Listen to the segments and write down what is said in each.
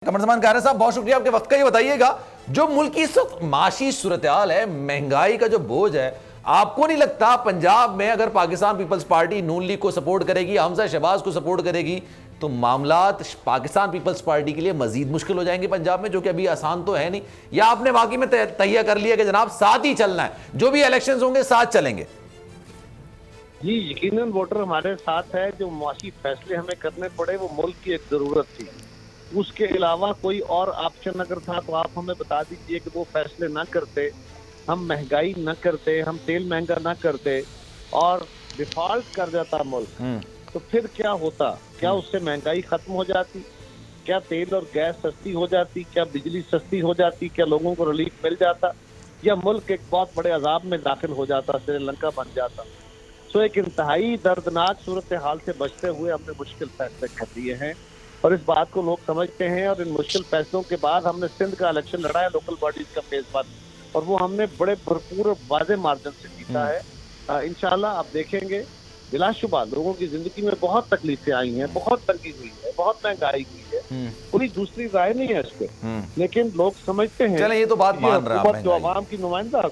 कमर ज़मान कारन साहब, बहुत शुक्रिया आपके वक्त का। ये बताइएगा, जो मुल्क की माशी सूरत-ए-हाल है, महंगाई का जो बोझ है, आपको नहीं लगता पंजाब में अगर पाकिस्तान पीपल्स पार्टी नून लीग को सपोर्ट करेगी, हमजा शहबाज को सपोर्ट करेगी, तो मामलात पाकिस्तान पीपल्स पार्टी के लिए मजीद मुश्किल हो जाएंगे पंजाब में, जो कि अभी आसान तो है नहीं? या आपने वाकई में तैयार कर लिया कि जनाब साथ ही चलना है, जो भी इलेक्शंस होंगे साथ चलेंगे? जी, यकीनन वोटर हमारे साथ है। जो मुआशी फैसले हमें करने पड़े वो मुल्क की एक जरूरत थी, उसके अलावा कोई और ऑप्शन अगर था तो आप हमें बता दीजिए कि वो फैसले ना करते, हम महंगाई न करते, हम तेल महंगा ना करते और डिफॉल्ट कर जाता मुल्क, तो फिर क्या होता? क्या उससे महंगाई खत्म हो जाती? क्या तेल और गैस सस्ती हो जाती? क्या बिजली सस्ती हो जाती? क्या लोगों को रिलीफ मिल जाता? या मुल्क एक बहुत बड़े अजाब में दाखिल हो जाता, श्रीलंका बन जाता? सो एक इंतहाई दर्दनाक सूरत हाल से बचते हुए हमने मुश्किल फैसले कर लिए हैं और इस बात को लोग समझते हैं। और इन मुश्किल फैसलों के बाद हमने सिंध का इलेक्शन लड़ा है, लोकल बॉडीज का फेज 1, और वो हमने बड़े भरपूर वाज़े मार्जिन से जीता है। इंशाल्लाह आप देखेंगे, बिलाशुबा लोगों की जिंदगी में बहुत तकलीफें आई हैं, बहुत तंगी हुई है, बहुत महंगाई हुई है, कोई दूसरी राय नहीं है इस पे, लेकिन लोग समझते हैं। चलें, ये तो बात मान रहा हूं, जो आवाम की नुमाइंदा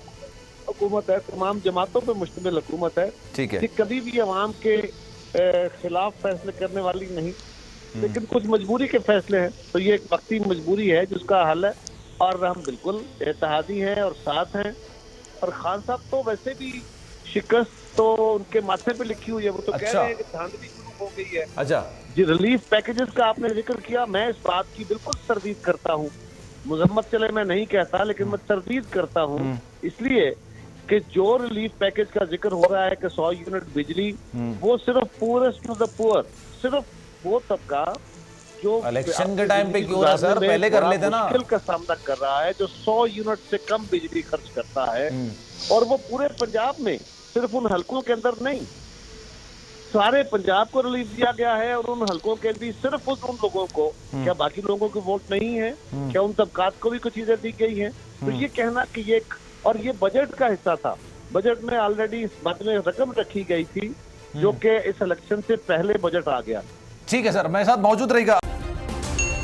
हुकूमत है, तमाम जमातों पे मुश्तमिल हुकूमत है, ठीक है, कि कभी भी अवाम के खिलाफ फैसले करने वाली नहीं, लेकिन कुछ मजबूरी के फैसले हैं, तो ये एक वक्ती मजबूरी है जिसका हल है और हम बिल्कुल इत्तेहादी हैं और साथ हैं। और खान साहब तो वैसे भी शिकस्त तो उनके माथे पे लिखी हुई है, वो तो कह रहे हैं कि धांधली शुरू हो गई है। अच्छा जी, रिलीफ पैकेजेस का आपने जिक्र किया, मैं इस बात की बिल्कुल तरदीद करता हूँ, मजम्मत चले मैं नहीं कहता, लेकिन मैं तरदीद करता हूँ, इसलिए कि जो रिलीफ पैकेज का जिक्र हो रहा है कि 100 यूनिट बिजली, वो सिर्फ पूरेस्ट टू द पुअर, सिर्फ वो तबका जो इलेक्शन के टाइम पे क्यों रहा सर, पहले कर लेते ना। मुश्किल का सामना कर रहा है, जो 100 यूनिट से कम बिजली खर्च करता है, और वो पूरे पंजाब में, सिर्फ उन हलकों के अंदर नहीं, सारे पंजाब को रिलीफ दिया गया है। और उन हलकों के भी सिर्फ उन लोगों को, क्या बाकी लोगों को वोट नहीं है? क्या उन तबकात को भी कुछ चीजें दी गई हैं? तो ये कहना कि ये, और ये बजट का हिस्सा था, बजट में ऑलरेडी इस बात में रकम रखी गई थी, जो कि इस इलेक्शन से पहले बजट आ गया। ठीक है सर, मेरे साथ मौजूद रहेगा।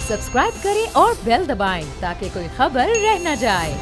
सब्सक्राइब करें और बेल दबाएं ताकि कोई खबर रह न जाए।